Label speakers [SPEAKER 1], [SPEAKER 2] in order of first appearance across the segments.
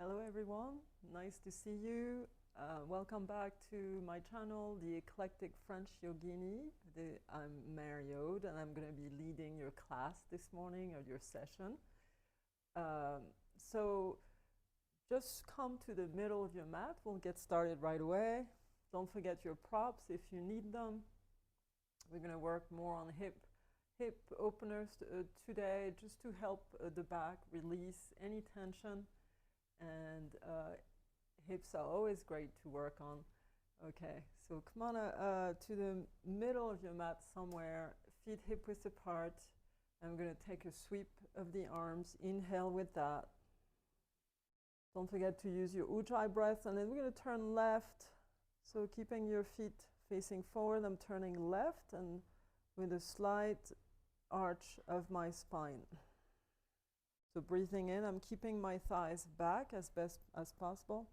[SPEAKER 1] Hello everyone, nice to see you. Welcome back to my channel, The Eclectic French Yogini. I'm Mariode and I'm going to be leading your class this morning or your session. So just come to the middle of your mat. We'll get started right away. Don't forget your props if you need them. We're going to work more on hip openers today, just to help the back release any tension. And hips are always great to work on. Okay, so come on to the middle of your mat somewhere, feet hip width apart. I'm going to take a sweep of the arms. Inhale with that. Don't forget to use your Ujjayi breath, and then we're going to turn left. So keeping your feet facing forward, I'm turning left and with a slight arch of my spine. So breathing in, I'm keeping my thighs back as best as possible.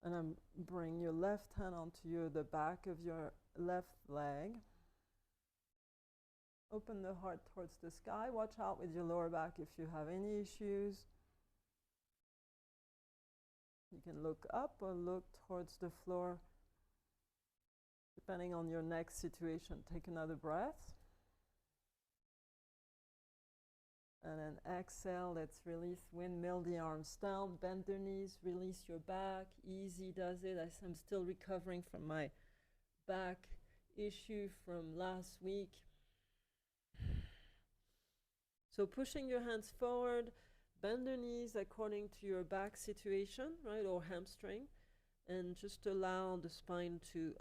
[SPEAKER 1] And I'm bring your left hand onto the back of your left leg. Open the heart towards the sky. Watch out with your lower back if you have any issues. You can look up or look towards the floor. Depending on your neck situation, take another breath. And then exhale, let's release, windmill the arms down, bend the knees, release your back. Easy does it. I'm still recovering from my back issue from last week. So pushing your hands forward, bend the knees according to your back situation, right, or hamstring, and just allow the spine to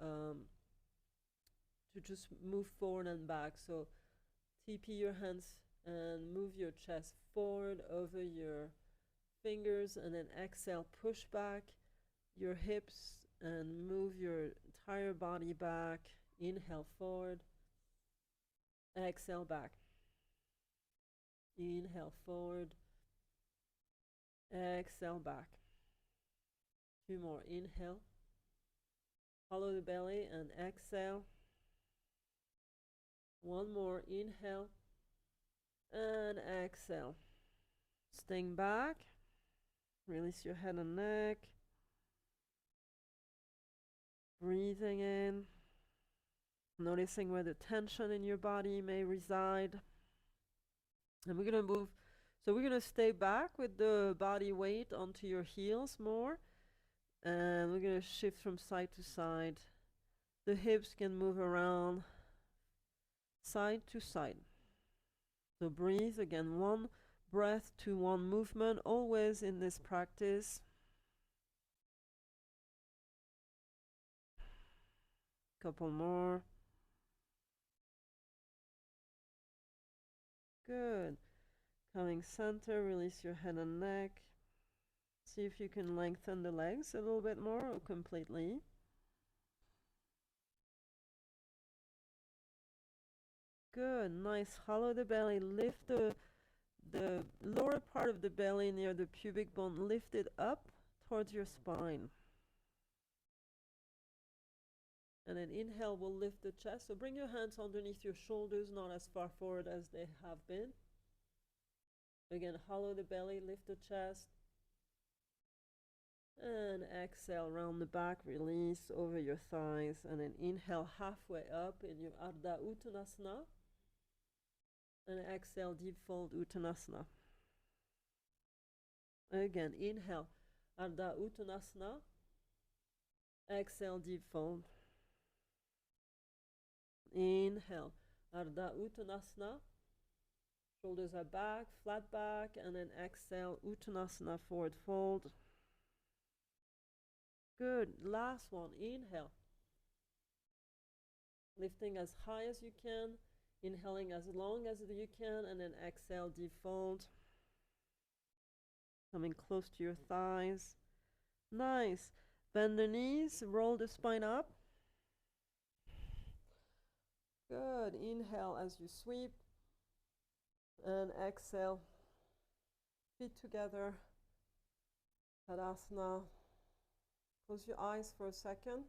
[SPEAKER 1] just move forward and back. So TP your hands and move your chest forward over your fingers, and then exhale, push back your hips and move your entire body back. Inhale forward, exhale back. Inhale forward, exhale back. Two more. Inhale, follow the belly and exhale. One more. Inhale and exhale. Staying back. Release your head and neck. Breathing in. Noticing where the tension in your body may reside. And we're going to move. So we're going to stay back with the body weight onto your heels more. And we're going to shift from side to side. The hips can move around side to side. So breathe again, one breath to one movement, always in this practice. Couple more. Good. Coming center, release your head and neck. See if you can lengthen the legs a little bit more or completely. Good, nice. Hollow the belly, lift the lower part of the belly near the pubic bone, lift it up towards your spine. And then inhale, we'll lift the chest. So bring your hands underneath your shoulders, not as far forward as they have been. Again, hollow the belly, lift the chest. And exhale, round the back, release over your thighs. And then inhale halfway up in your Ardha Uttanasana. And exhale, deep fold Uttanasana. Again, inhale, Ardha Uttanasana. Exhale, deep fold. Inhale, Ardha Uttanasana. Shoulders are back, flat back, and then exhale, Uttanasana, forward fold. Good. Last one. Inhale. Lifting as high as you can. Inhaling as long as you can, and then exhale, deep fold. Coming close to your thighs. Nice. Bend the knees, roll the spine up. Good. Inhale as you sweep. And exhale. Feet together. Tadasana. Close your eyes for a second.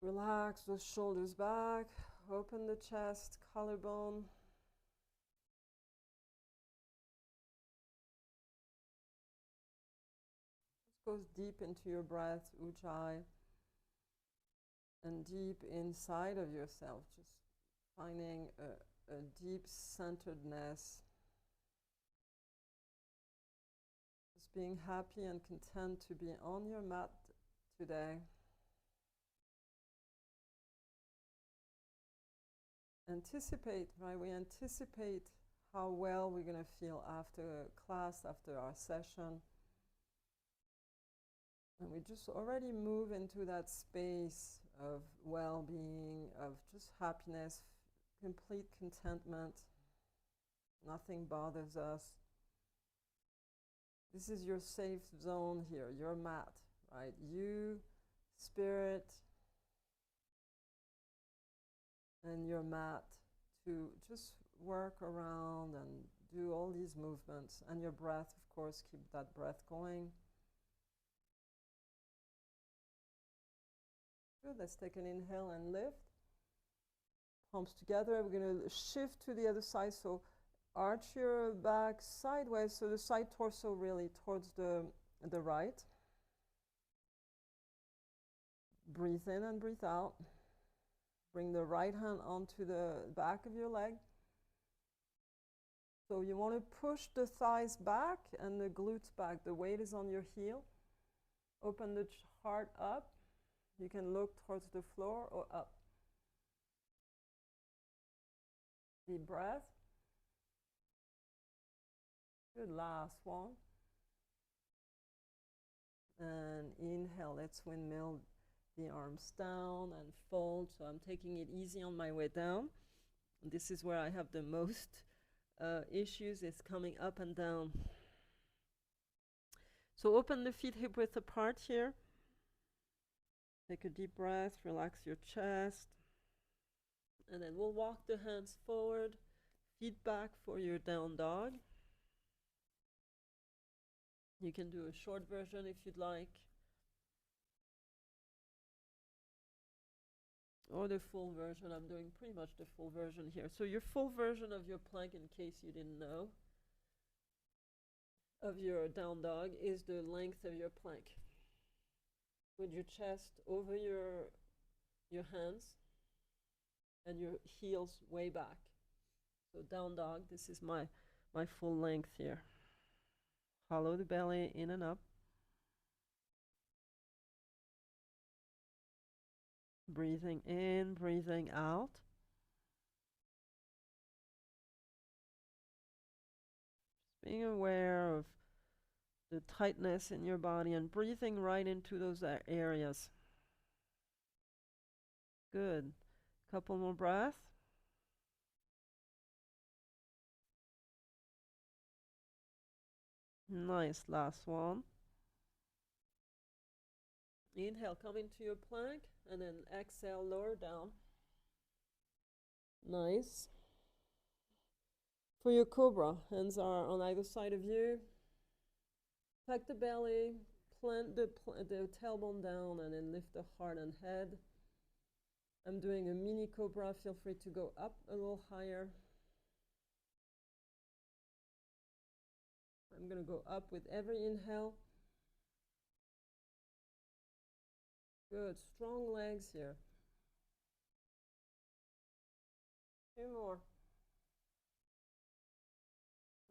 [SPEAKER 1] Relax the shoulders back. Open the chest, collarbone. goes deep into your breath, ujjayi, and deep inside of yourself, just finding a deep centeredness. Just being happy and content to be on your mat today. Anticipate, right? We anticipate how well we're going to feel after class, after our session. And we just already move into that space of well-being, of just happiness, complete contentment. Nothing bothers us. This is your safe zone here, your mat, right? You, spirit, and your mat to just work around and do all these movements. And your breath, of course, keep that breath going. Good, let's take an inhale and lift. Palms together, we're going to shift to the other side. So arch your back sideways, so the side torso really towards the right. Breathe in and breathe out. Bring the right hand onto the back of your leg. So you want to push the thighs back and the glutes back. The weight is on your heel. Open the heart up. You can look towards the floor or up. Deep breath. Good, last one. And inhale, let's windmill the arms down and fold. So I'm taking it easy on my way down. This is where I have the most issues, is coming up and down. So open the feet hip width apart here. Take a deep breath, relax your chest. And then we'll walk the hands forward, feet back for your down dog. You can do a short version if you'd like, or the full version. I'm doing pretty much the full version here. So your full version of your plank, in case you didn't know, of your down dog is the length of your plank, with your chest over your hands and your heels way back. So down dog, this is my full length here. Hollow the belly in and up. Breathing in, breathing out. Just being aware of the tightness in your body and breathing right into those areas. Good. Couple more breaths. Nice, last one. Inhale, come into your plank, and then exhale, lower down. Nice. For your cobra, hands are on either side of you. Tuck the belly, plant the tailbone down, and then lift the heart and head. I'm doing a mini cobra. Feel free to go up a little higher. I'm going to go up with every inhale. Good, strong legs here. 2 more.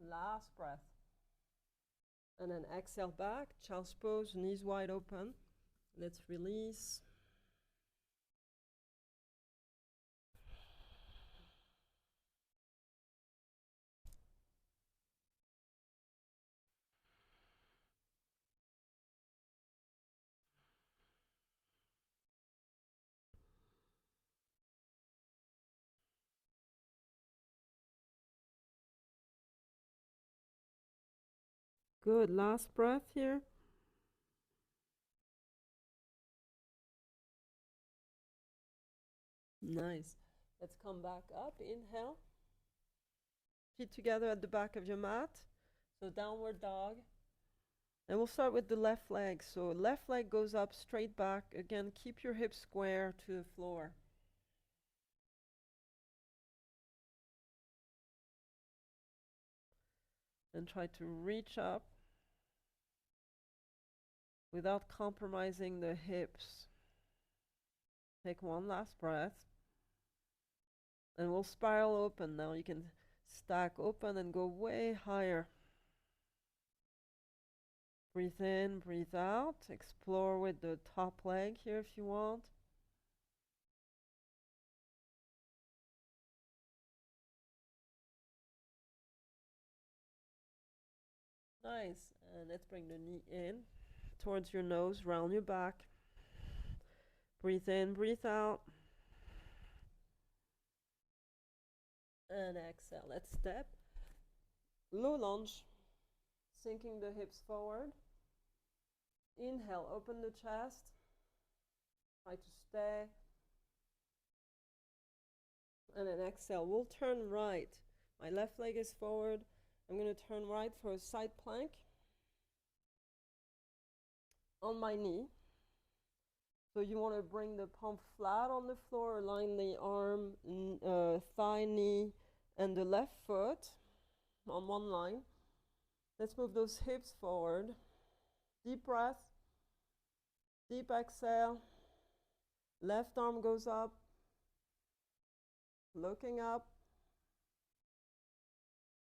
[SPEAKER 1] Last breath. And then exhale back, child's pose, knees wide open. Let's release. Good, last breath here. Nice. Let's come back up. Inhale. Feet together at the back of your mat. So downward dog. And we'll start with the left leg. So left leg goes up straight back. Again, keep your hips square to the floor. And try to reach up.
[SPEAKER 2] without compromising the hips. Take one last breath. And we'll spiral open now. You can stack open and go way higher. Breathe in, breathe out. Explore with the top leg here if you want. Nice. And let's bring the knee in towards your nose, round your back. Breathe in, breathe out. And exhale. Let's step. Low lunge. Sinking the hips forward. Inhale, open the chest. Try to stay. And then exhale. We'll turn right. My left leg is forward. I'm going to turn right for a side plank. On my knee. So you want to bring the palm flat on the floor, align the arm, thigh, knee, and the left foot on one line. Let's move those hips forward. Deep breath. Deep exhale. Left arm goes up. Looking up.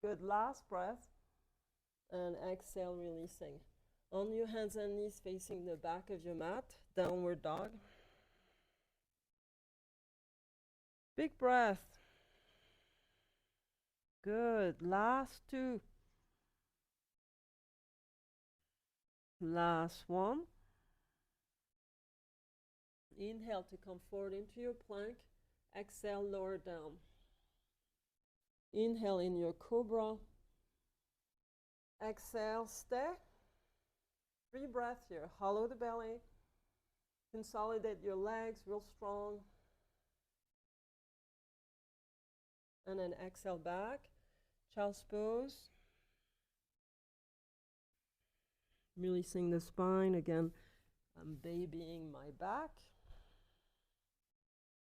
[SPEAKER 2] Good, last breath. And exhale, releasing. On your hands and knees facing the back of your mat. Downward dog. Big breath. Good. Last two. Last one. Inhale to come forward into your plank. Exhale, lower down. Inhale in your cobra. Exhale, stay. 3 breaths here. Hollow the belly. Consolidate your legs real strong. And then exhale back. Child's pose. Releasing the spine. Again, I'm babying my back.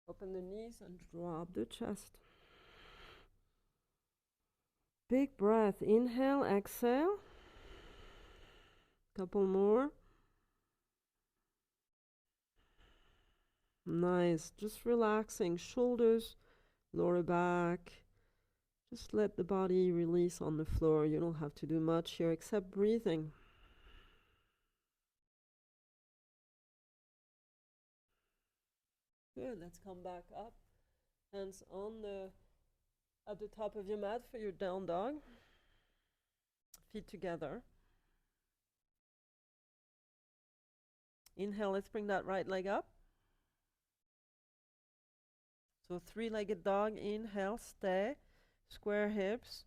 [SPEAKER 2] Open the knees and drop the chest. Big breath. Inhale, exhale. Couple more. Nice. Just relaxing. Shoulders, lower back. Just let the body release on the floor. You don't have to do much here except breathing. Good. Let's come back up. Hands at the top of your mat for your down dog. Feet together. Inhale, let's bring that right leg up. So 3-legged dog, inhale, stay, square hips.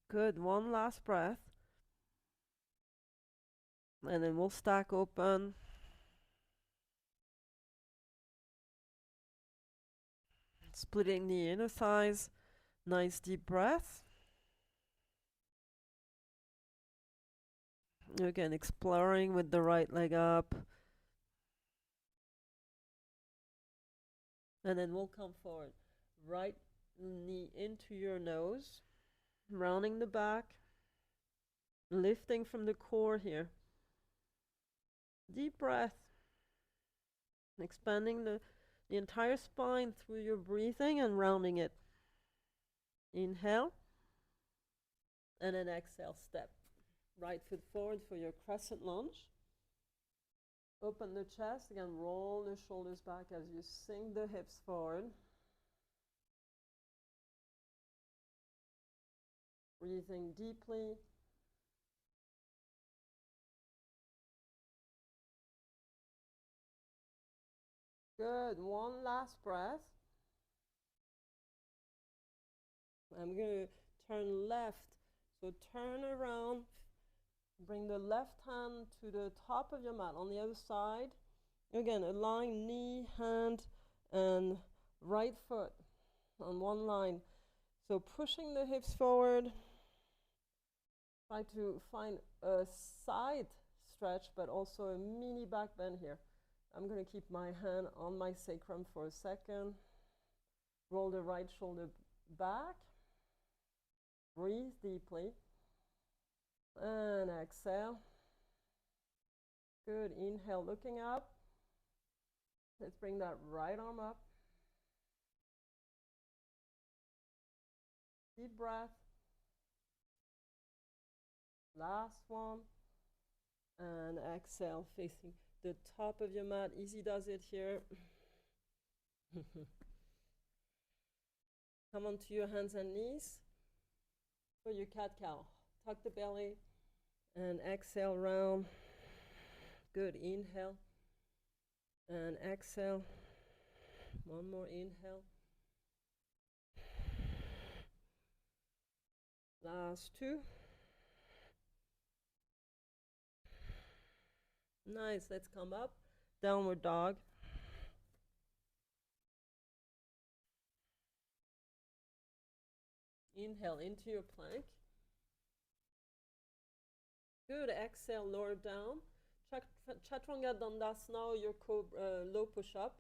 [SPEAKER 2] Good, one last breath. And then we'll stack open. Splitting the inner thighs, nice deep breath. Again, exploring with the right leg up. And then we'll come forward. Right knee into your nose. Rounding the back. Lifting from the core here. Deep breath. Expanding the entire spine through your breathing and rounding it. Inhale. And then exhale, step. Right foot forward for your crescent lunge. Open the chest, again, roll the shoulders back as you sink the hips forward. Breathing deeply. Good, one last breath. I'm going to turn left, so turn around. Bring the left hand to the top of your mat on the other side. Again, align knee, hand, and right foot on one line. So pushing the hips forward. Try to find a side stretch, but also a mini back bend here. I'm going to keep my hand on my sacrum for a second. Roll the right shoulder back. Breathe deeply. And exhale. Good. Inhale, looking up. Let's bring that right arm up. Deep breath. Last one. And exhale, facing the top of your mat. Easy does it here. Come onto your hands and knees for your cat-cow. Tuck the belly and exhale round. Good. Inhale and exhale. One more inhale. Last two. Nice. Let's come up. Downward dog. Inhale into your plank. Good. Exhale, lower down. Chaturanga Dandasana, your low push-up.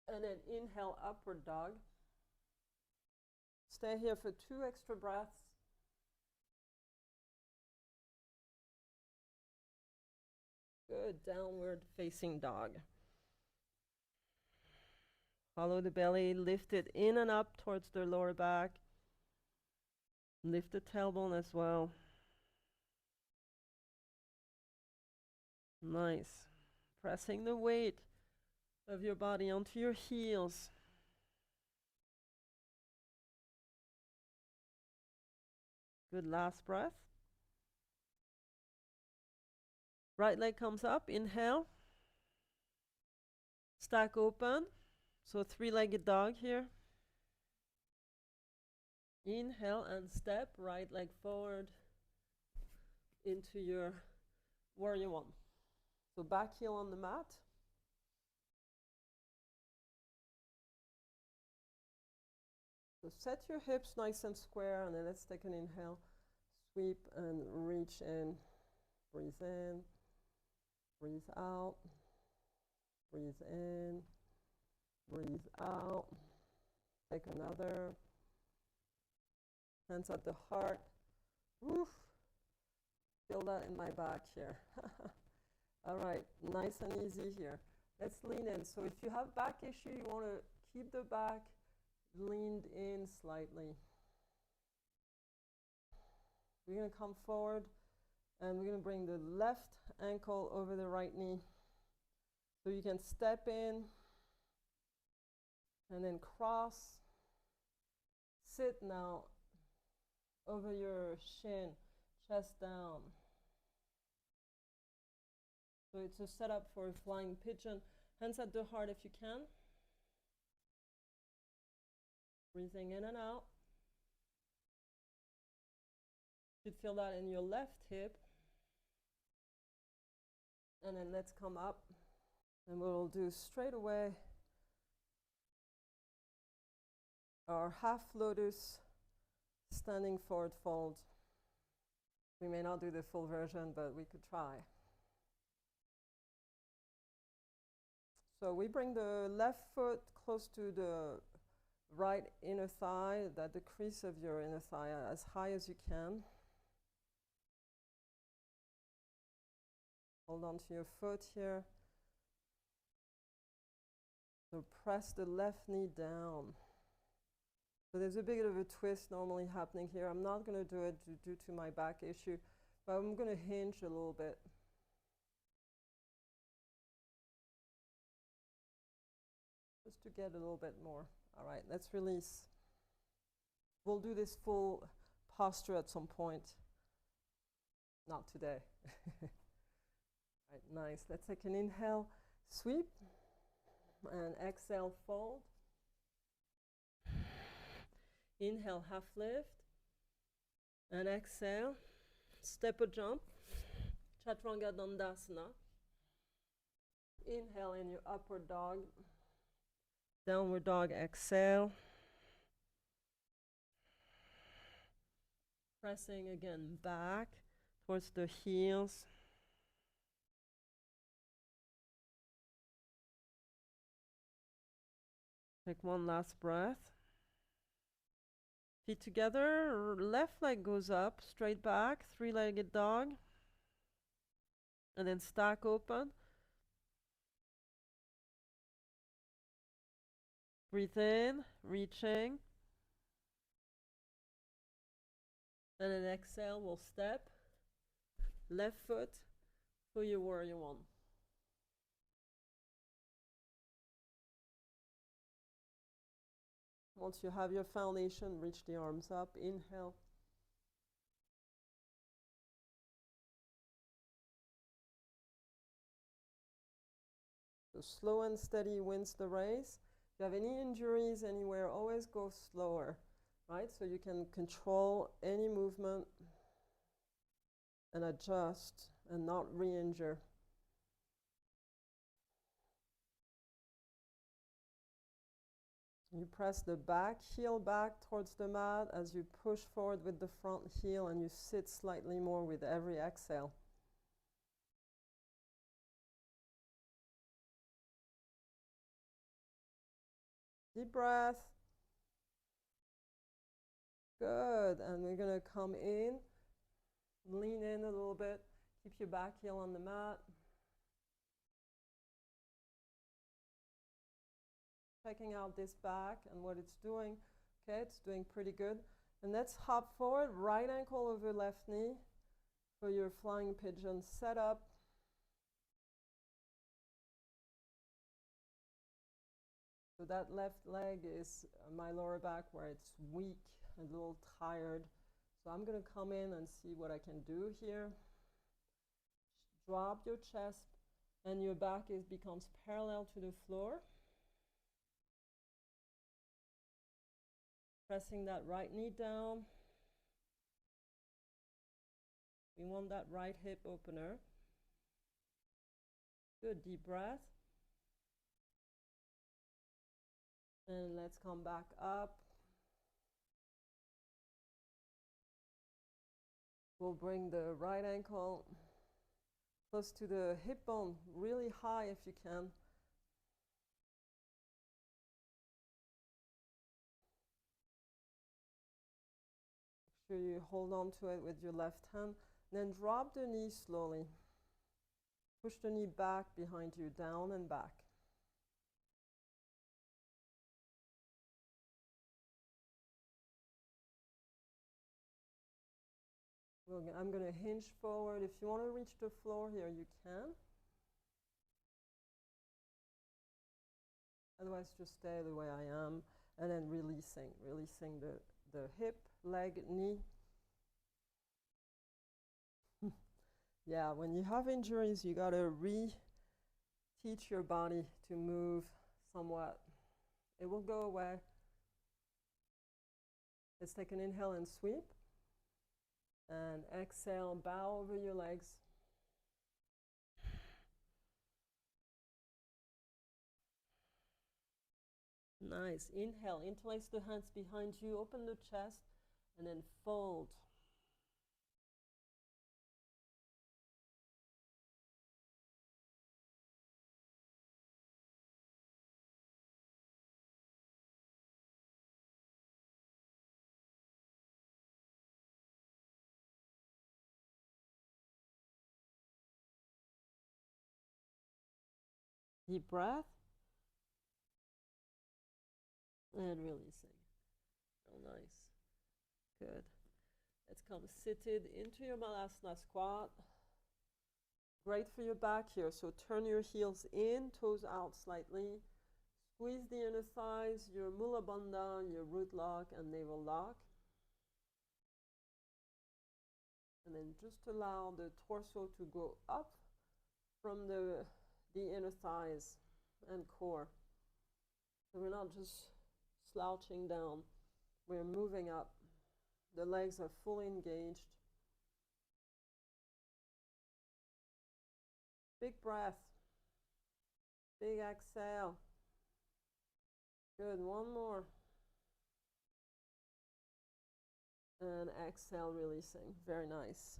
[SPEAKER 2] And then inhale, upward dog. Stay here for 2 extra breaths. Good. Downward facing dog. Follow the belly, lift it in and up towards the lower back. Lift the tailbone as well. Nice. Pressing the weight of your body onto your heels. Good. Last breath. Right leg comes up. Inhale. Stack open. So 3-legged dog here. Inhale and step. Right leg forward into your warrior one. So back heel on the mat. So set your hips nice and square, and then let's take an inhale. Sweep and reach in. Breathe in. Breathe out. Breathe in. Breathe out. Take another. Hands at the heart. Woof. Feel that in my back here. All right, nice and easy here. Let's lean in. So if you have back issue, you want to keep the back leaned in slightly. We're going to come forward and we're going to bring the left ankle over the right knee. So you can step in and then cross. Sit now over your shin, chest down. So it's a setup for a flying pigeon. Hands at the heart if you can. Breathing in and out. You should feel that in your left hip. And then let's come up. And we'll do straight away our half lotus standing forward fold. We may not do the full version, but we could try. So we bring the left foot close to the right inner thigh, that the crease of your inner thigh, as high as you can. Hold on to your foot here. So press the left knee down. So there's a bit of a twist normally happening here. I'm not going to do it due to my back issue, but I'm going to hinge a little bit. Just to get a little bit more. All right, let's release. We'll do this full posture at some point. Not today. All right, nice. Let's take an inhale, sweep, and exhale, fold. Inhale, half lift, and exhale, step or jump, Chaturanga Dandasana. Inhale in your upward dog, downward dog, exhale. Pressing again back towards the heels. Take one last breath. Feet together, left leg goes up, straight back, three-legged dog. And then stack open. Breathe in, reaching. And then exhale, we'll step. Left foot for your warrior one. Once you have your foundation, reach the arms up. Inhale. So slow and steady wins the race. If you have any injuries anywhere, always go slower, right? So you can control any movement and adjust and not re-injure. You press the back heel back towards the mat as you push forward with the front heel, and you sit slightly more with every exhale. Deep breath. Good. And we're going to come in, lean in a little bit, keep your back heel on the mat. Checking out this back and what it's doing. Okay, it's doing pretty good. And let's hop forward, right ankle over left knee for your flying pigeon setup. So that left leg is my lower back where it's weak, a little tired. So I'm going to come in and see what I can do here. Drop your chest and your back becomes parallel to the floor. Pressing that right knee down. We want that right hip opener. Good, deep breath. And let's come back up. We'll bring the right ankle close to the hip bone, really high if you can. Make sure you hold on to it with your left hand. Then drop the knee slowly. Push the knee back behind you, down and back. I'm going to hinge forward. If you want to reach the floor here, you can. Otherwise, just stay the way I am. And then releasing the hip, leg, knee. Yeah, when you have injuries, you got to re-teach your body to move somewhat. It will go away. Let's take an inhale and sweep. And exhale, bow over your legs. Nice. Inhale, interlace the hands behind you, open the chest, and then fold. Deep breath. And releasing. Oh, nice. Good. Let's come seated into your Malasana squat. Great for your back here. So turn your heels in, toes out slightly. Squeeze the inner thighs, your Mula Bandha, your root lock and navel lock. And then just allow the torso to go up from the inner thighs and core. So we're not just slouching down, we're moving up. The legs are fully engaged. Big breath. Big exhale. Good, one more. And exhale, releasing. Very nice.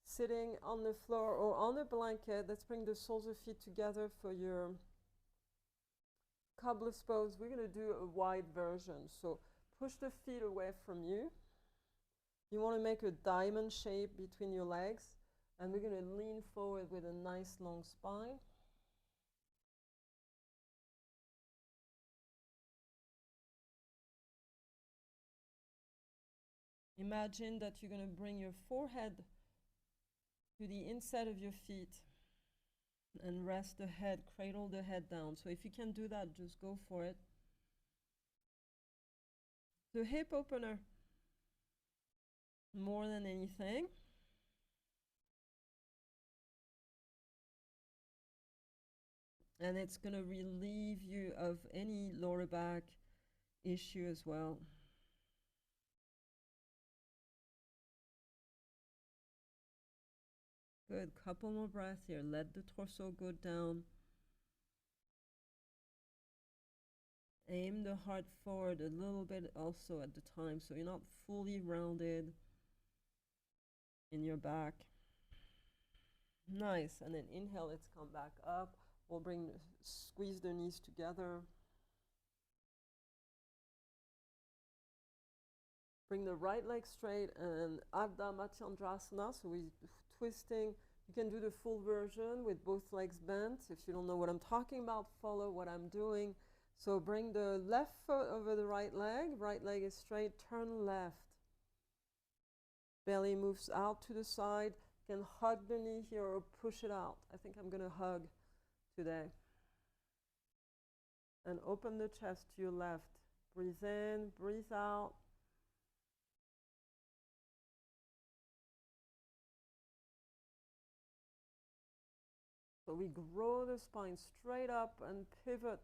[SPEAKER 2] Sitting on the floor or on a blanket, let's bring the soles of feet together for your cobbler's pose, we're going to do a wide version. So push the feet away from you. You want to make a diamond shape between your legs, and we're going to lean forward with a nice long spine. Imagine that you're going to bring your forehead to the inside of your feet and rest the head, cradle the head down. So if you can do that, just go for it. The hip opener, more than anything. And it's going to relieve you of any lower back issue as well. Good, couple more breaths here. Let the torso go down. Aim the heart forward a little bit also at the time, so you're not fully rounded in your back. Nice, and then inhale, let's come back up. We'll squeeze the knees together. Bring the right leg straight and Ardha-Matsyendrasana, so we're twisting. You can do the full version with both legs bent. If you don't know what I'm talking about, follow what I'm doing. So bring the left foot over the right leg is straight, turn left. Belly moves out to the side. You can hug the knee here or push it out. I think I'm going to hug today. And open the chest to your left. Breathe in, breathe out. So we grow the spine straight up and pivot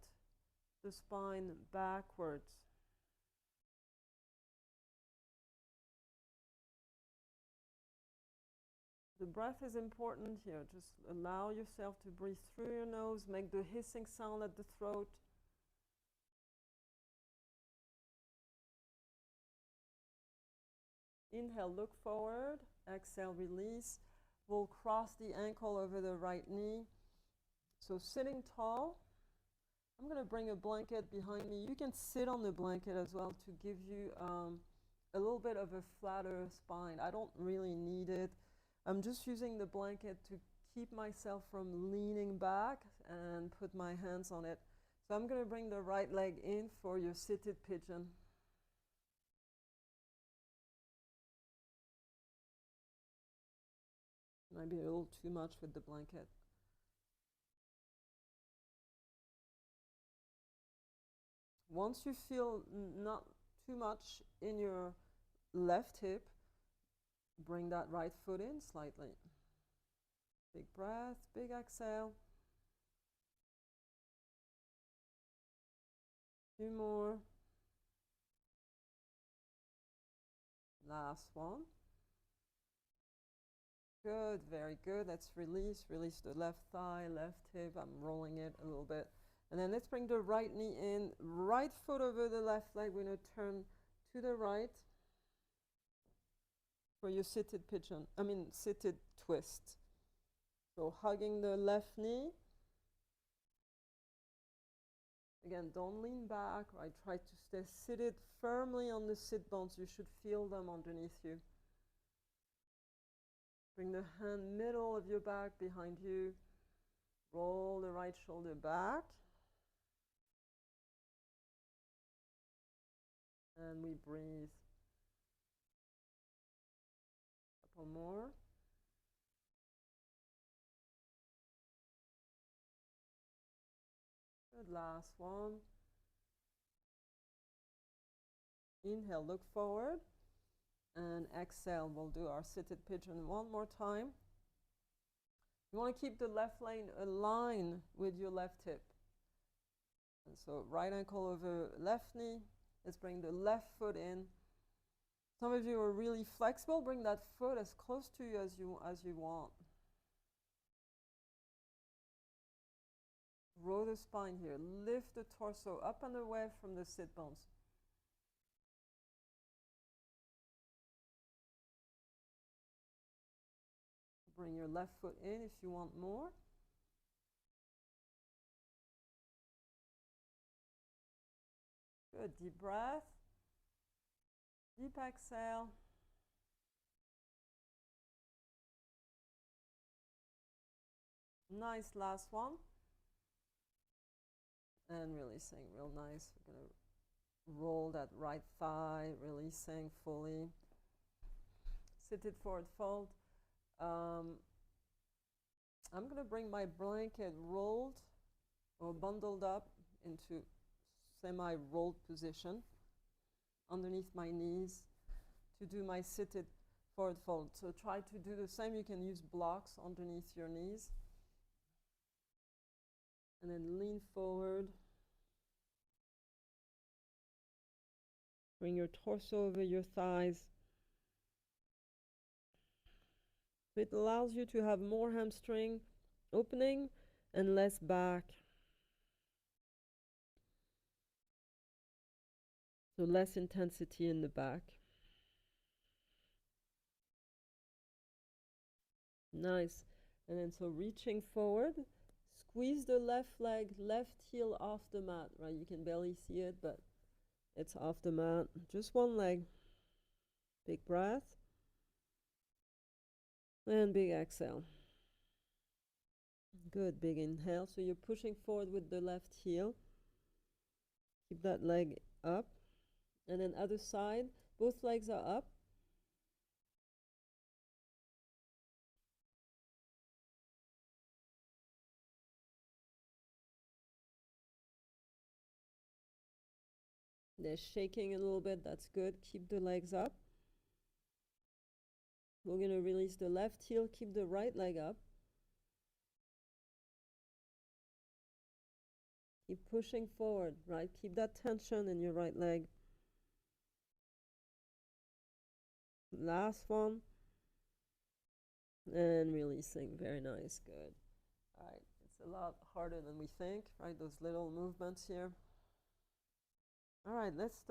[SPEAKER 2] the spine backwards. The breath is important here. Just allow yourself to breathe through your nose, make the hissing sound at the throat. Inhale, look forward. Exhale, release. We'll cross the ankle over the right knee. So sitting tall, I'm going to bring a blanket behind me. You can sit on the blanket as well to give you a little bit of a flatter spine. I don't really need it. I'm just using the blanket to keep myself from leaning back and put my hands on it. So I'm going to bring the right leg in for your seated pigeon. Might be a little too much with the blanket. Once you feel not too much in your left hip, bring that right foot in slightly. Big breath, big exhale. 2 more. Last one. Good, very good. Let's release the left thigh, left hip. I'm rolling it a little bit. And then let's bring the right knee in, right foot over the left leg. We're going to turn to the right for your seated seated twist. So hugging the left knee. Again, don't lean back. I try to stay seated firmly on the sit bones. You should feel them underneath you. Bring the hand middle of your back behind you. Roll the right shoulder back. And we breathe. Couple more. Good, last one. Inhale, look forward. And exhale, we'll do our seated pigeon one more time. You want to keep the left leg aligned with your left hip. And so right ankle over left knee. Let's bring the left foot in. Some of you are really flexible. Bring that foot as close to you as you want. Roll the spine here. Lift the torso up and away from the sit bones. Bring your left foot in if you want more.
[SPEAKER 1] Good, deep breath. Deep exhale. Nice last one. And releasing, real nice. We're going to roll that right thigh, releasing fully. Seated forward fold. I'm going to bring my blanket rolled or bundled up into semi-rolled position underneath my knees to do my seated forward fold. So try to do the same. You can use blocks underneath your knees. And then lean forward. Bring your torso over your thighs. So it allows you to have more hamstring opening and less back. So less intensity in the back. Nice. And then so reaching forward, squeeze the left leg, left heel off the mat, right? You can barely see it, but it's off the mat. Just one leg. Big breath. And big exhale. Good, big inhale. So you're pushing forward with the left heel. Keep that leg up. And then other side, both legs are up. They're shaking a little bit, that's good. Keep the legs up. We're going to release the left heel, keep the right leg up. Keep pushing forward, right? Keep that tension in your right leg. Last one. And releasing, very nice, good. All right, it's a lot harder than we think, right? Those little movements here. All right, let's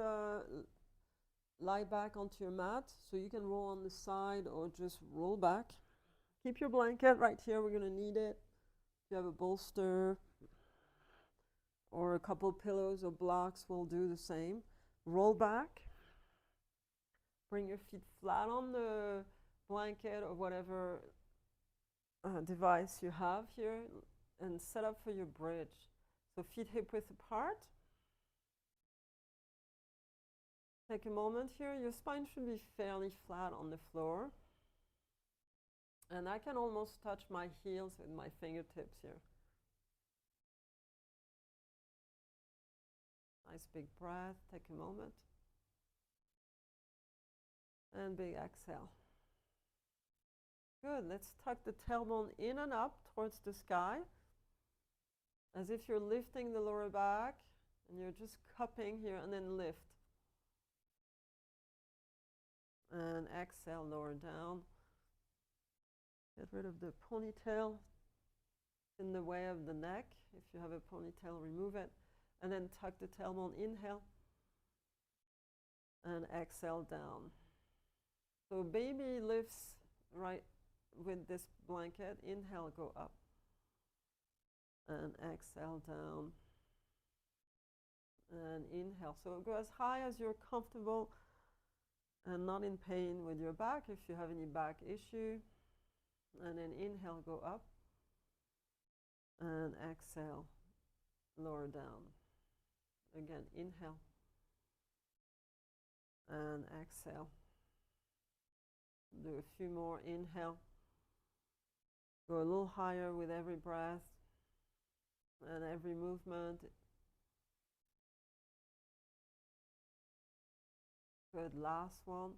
[SPEAKER 1] lie back onto your mat. So you can roll on the side or just roll back. Keep your blanket right here, we're gonna need it. If you have a bolster or a couple pillows or blocks, will do the same. Roll back. Bring your feet flat on the blanket or whatever device you have here and set up for your bridge. So feet hip width apart. Take a moment here. Your spine should be fairly flat on the floor. And I can almost touch my heels with my fingertips here. Nice big breath. Take a moment. And big exhale. Good. Let's tuck the tailbone in and up towards the sky, as if you're lifting the lower back and you're just cupping here, and then lift. And exhale, lower down. Get rid of the ponytail in the way of the neck. If you have a ponytail, remove it. And then tuck the tailbone, inhale. And exhale down. So baby lifts right with this blanket. Inhale, go up. And exhale down. And inhale. So go as high as you're comfortable and not in pain with your back if you have any back issue. And then inhale, go up. And exhale, lower down. Again, inhale. And exhale. Do a few more. Inhale. Go a little higher with every breath and every movement. Good. Last one.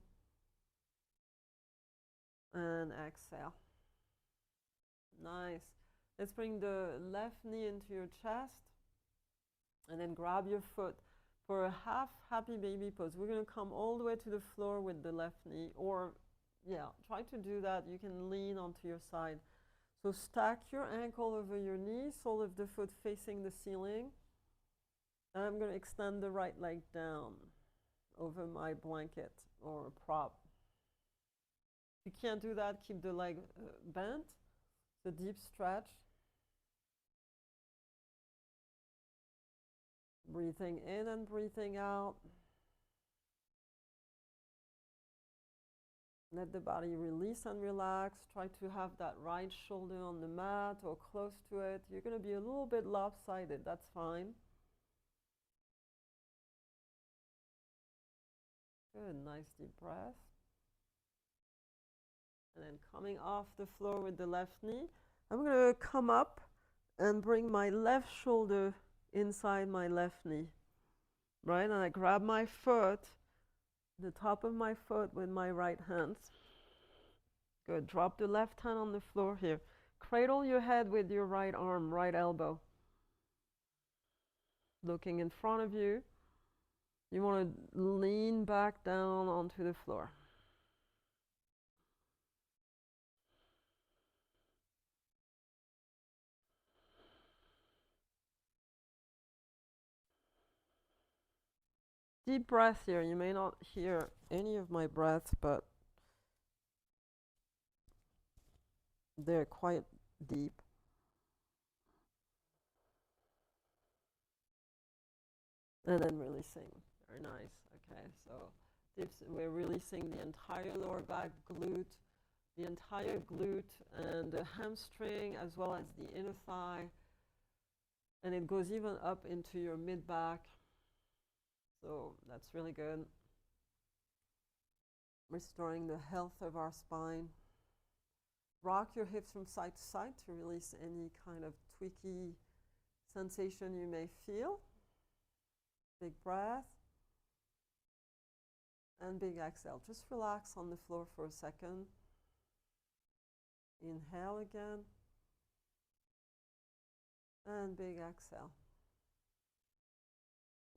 [SPEAKER 1] And exhale. Nice. Let's bring the left knee into your chest and then grab your foot for a half happy baby pose. We're going to come all the way to the floor with the left knee, or yeah, try to do that. You can lean onto your side. So stack your ankle over your knee, sole of the foot facing the ceiling. And I'm going to extend the right leg down over my blanket or prop. If you can't do that, keep the leg bent. The deep stretch.
[SPEAKER 2] Breathing in and breathing out. Let the body release and relax. Try to have that right shoulder on the mat or close to it. You're going to be a little bit lopsided. That's fine. Good. Nice deep breath. And then coming off the floor with the left knee, I'm going to come up and bring my left shoulder inside my left knee. Right? And I grab my foot, the top of my foot with my right hand. Good. Drop the left hand on the floor here. Cradle your head with your right arm, right elbow. Looking in front of you. You want to lean back down onto the floor. Deep breath here. You may not hear any of my breaths, but they're quite deep. And then releasing. Very nice. Okay, so we're releasing the entire lower back glute, the entire glute and the hamstring as well as the inner thigh. And it goes even up into your mid-back. So that's really good. Restoring the health of our spine. Rock your hips from side to side to release any kind of tweaky sensation you may feel. Big breath. And big exhale. Just relax on the floor for a second. Inhale again. And big exhale.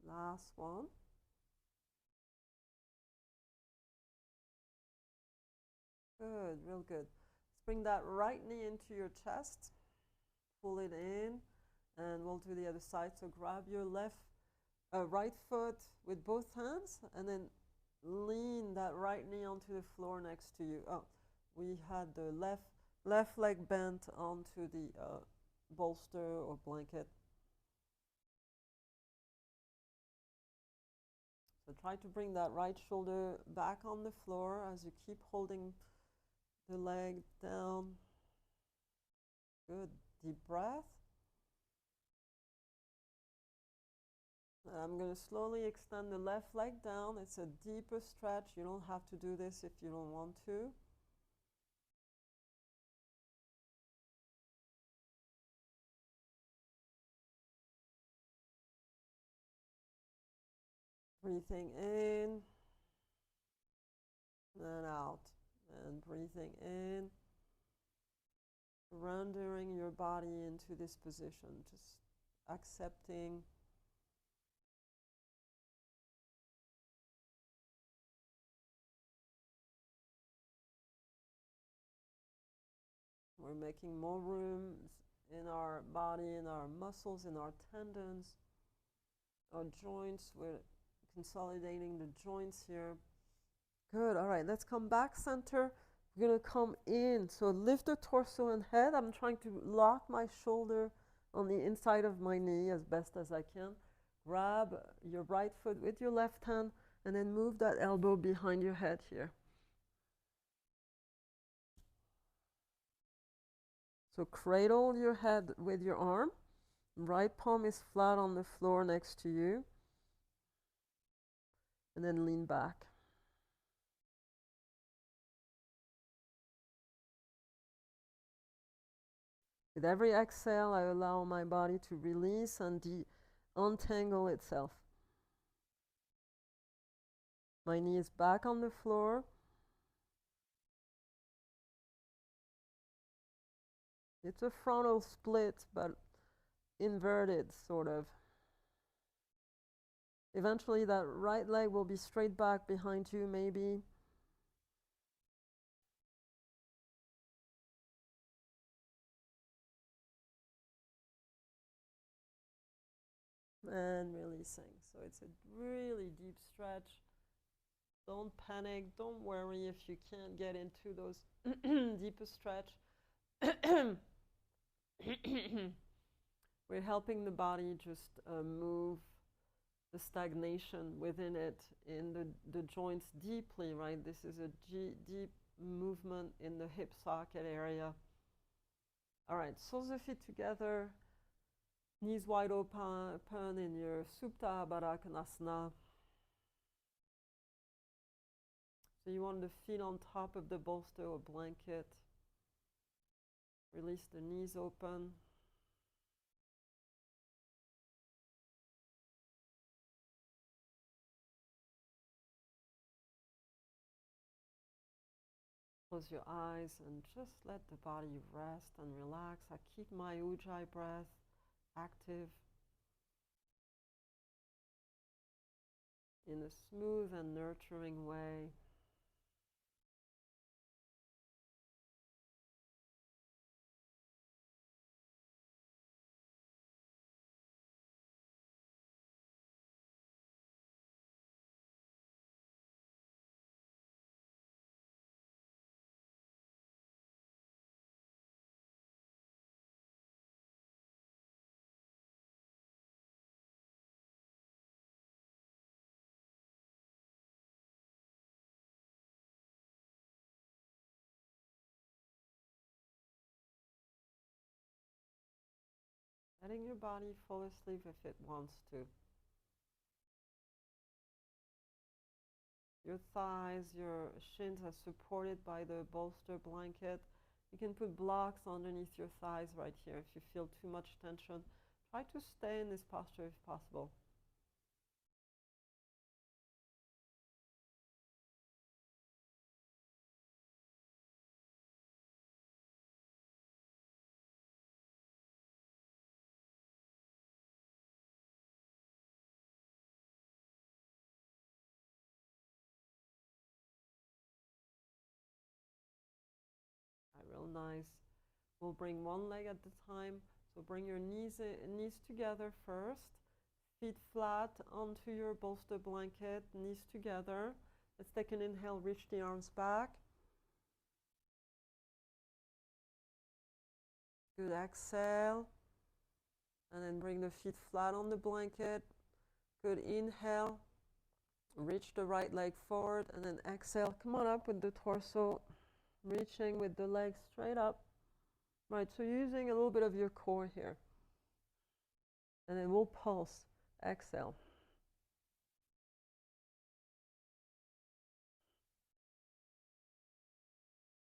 [SPEAKER 2] Last one. Good, real good. Let's bring that right knee into your chest. Pull it in, and we'll do the other side. So grab your right foot with both hands, and then lean that right knee onto the floor next to you. Oh, we had the left leg bent onto the bolster or blanket. So try to bring that right shoulder back on the floor as you keep holding the leg down. Good. Deep breath. I'm going to slowly extend the left leg down. It's a deeper stretch. You don't have to do this if you don't want to. Breathing in and out. And breathing in. Surrendering your body into this position. Just accepting. We're making more room in our body, in our muscles, in our tendons, our joints. We're consolidating the joints here. Good. All right, let's come back center. We're going to come in. So lift the torso and head. I'm trying to lock my shoulder on the inside of my knee as best as I can. Grab your right foot with your left hand and then move that elbow behind your head here. So cradle your head with your arm. Right palm is flat on the floor next to you. And then lean back. With every exhale, I allow my body to release and untangle itself. My knee is back on the floor. It's a frontal split, but inverted, sort of. Eventually, that right leg will be straight back behind you, maybe. And releasing. So it's a really deep stretch. Don't panic. Don't worry if you can't get into those deeper stretch. We're helping the body just move the stagnation within it, in the joints deeply, right? This is a deep movement in the hip socket area. All right, soles of feet together, knees wide open in your Supta Baddha Konasana. So you want the feet on top of the bolster or blanket. Release the knees open. Close your eyes and just let the body rest and relax. I keep my Ujjayi breath active in a smooth and nurturing way. Letting your body fall asleep if it wants to. Your thighs, your shins are supported by the bolster blanket. You can put blocks underneath your thighs right here if you feel too much tension. Try to stay in this posture if possible. Real nice. We'll bring one leg at a time. So bring your knees together first. Feet flat onto your bolster blanket, knees together. Let's take an inhale, reach the arms back. Good, exhale. And then bring the feet flat on the blanket. Good, inhale. Reach the right leg forward and then exhale. Come on up with the torso, reaching with the legs straight up. Right, so using a little bit of your core here. And then we'll pulse. Exhale.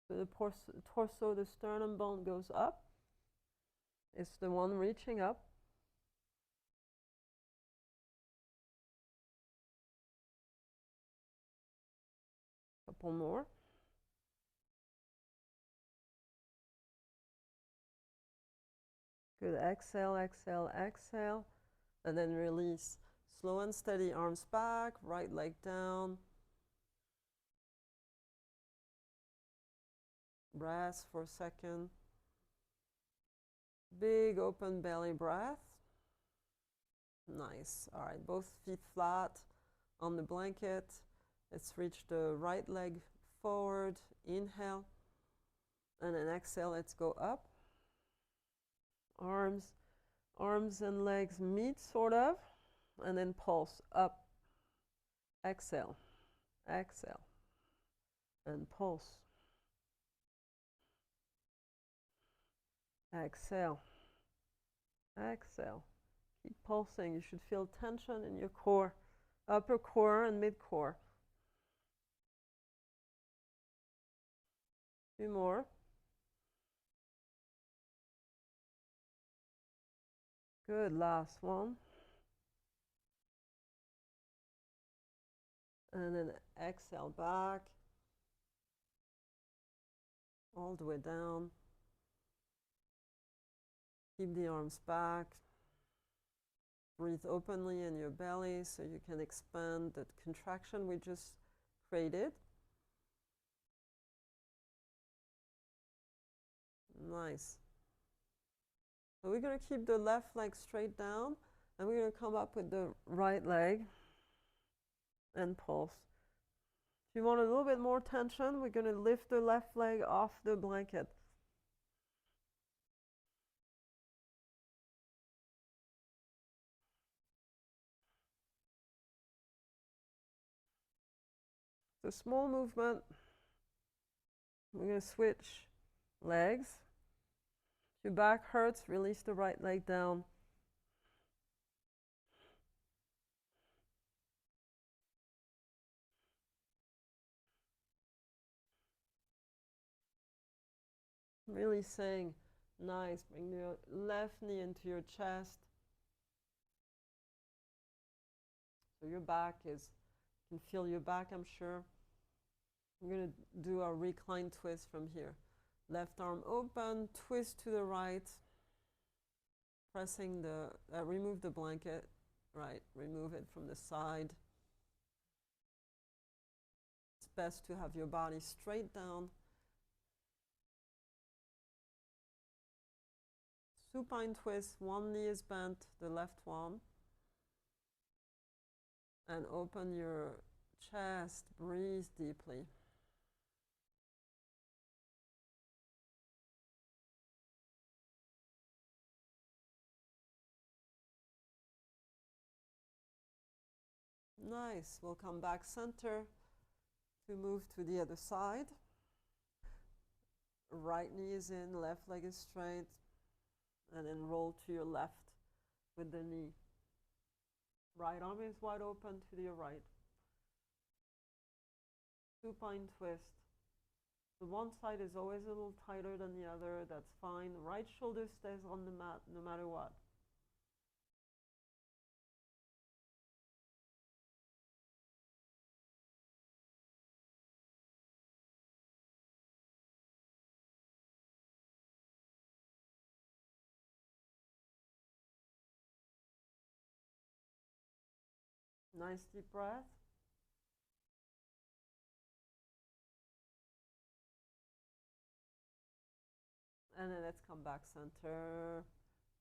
[SPEAKER 2] So the torso, the sternum bone goes up. It's the one reaching up. Couple more. Good, exhale, exhale, exhale. And then release. Slow and steady, arms back, right leg down. Rest for a second. Big open belly breath. Nice. All right, both feet flat on the blanket. Let's reach the right leg forward. Inhale. And then exhale, let's go up. Arms and legs meet, sort of. And then pulse up. Exhale. Exhale. And pulse. Exhale. Exhale. Keep pulsing. You should feel tension in your core, upper core and mid-core. Two more. Good, last one. And then exhale back. All the way down. Keep the arms back. Breathe openly in your belly so you can expand that contraction we just created. Nice. So we're going to keep the left leg straight down, and we're going to come up with the right leg and pulse. If you want a little bit more tension, we're going to lift the left leg off the blanket. So small movement. We're going to switch legs. If your back hurts, release the right leg down. Really saying, nice. Bring your left knee into your chest. So your back is, you can feel your back, I'm sure. I'm going to do our recline twist from here. Left arm open, twist to the right. Pressing the, remove the blanket. Right, remove it from the side. It's best to have your body straight down. Supine twist, one knee is bent, the left one. And open your chest, breathe deeply. Nice, we'll come back center to move to the other side. Right knee is in, left leg is straight. And then roll to your left with the knee. Right arm is wide open to your right. Supine twist. The one side is always a little tighter than the other. That's fine. Right shoulder stays on the mat no matter what. Nice deep breath. And then let's come back center.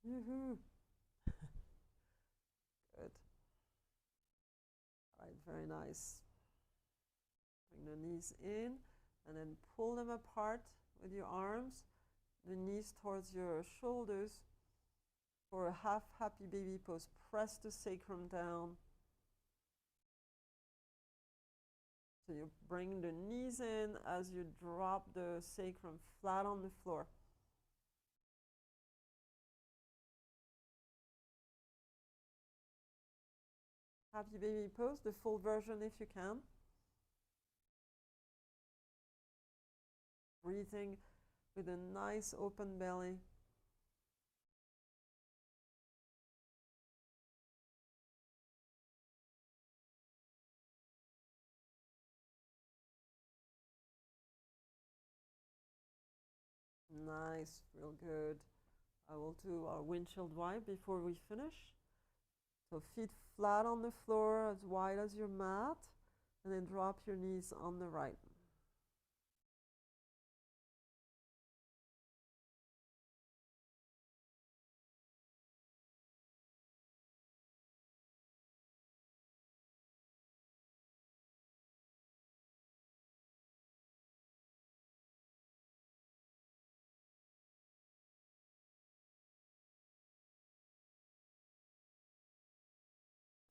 [SPEAKER 2] Yoo-hoo. Good. All right, very nice. Bring the knees in and then pull them apart with your arms. The knees towards your shoulders for a half happy baby pose. Press the sacrum down. So you bring the knees in as you drop the sacrum flat on the floor. Happy baby pose, the full version if you can. Breathing with a nice open belly. Nice, real good. I will do our windshield wipe before we finish. So feet flat on the floor, as wide as your mat, and then drop your knees on the right.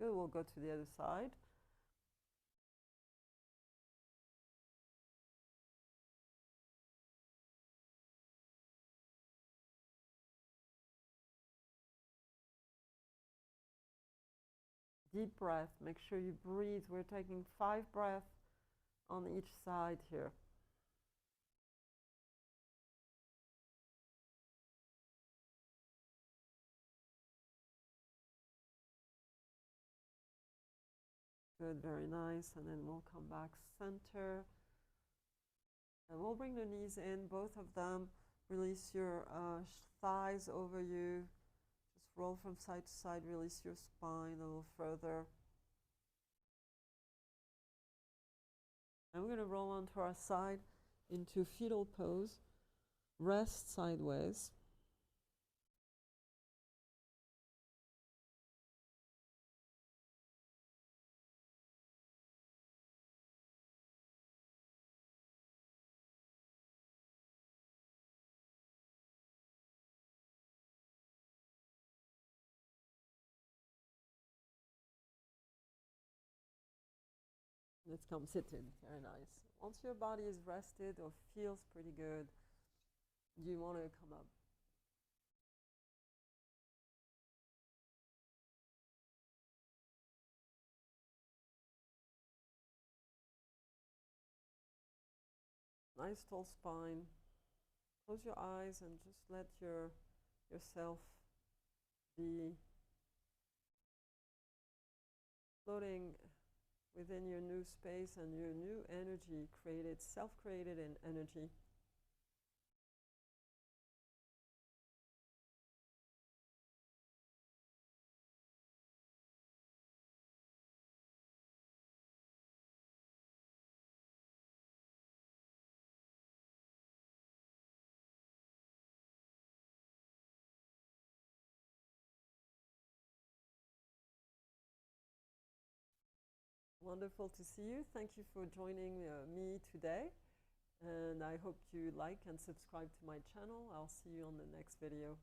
[SPEAKER 2] Good, we'll go to the other side. Deep breath, make sure you breathe. We're taking 5 breaths on each side here. Good, very nice. And then we'll come back center. And we'll bring the knees in, both of them. Release your thighs over you. Just roll from side to side. Release your spine a little further. And we're going to roll onto our side into fetal pose. Rest sideways. Let's come sit in. Very nice. Once your body is rested or feels pretty good, you want to come up. Nice tall spine. Close your eyes and just let yourself be floating within your new space and your new energy created, self-created energy. Wonderful to see you. Thank you for joining me today. And I hope you like and subscribe to my channel. I'll see you on the next video.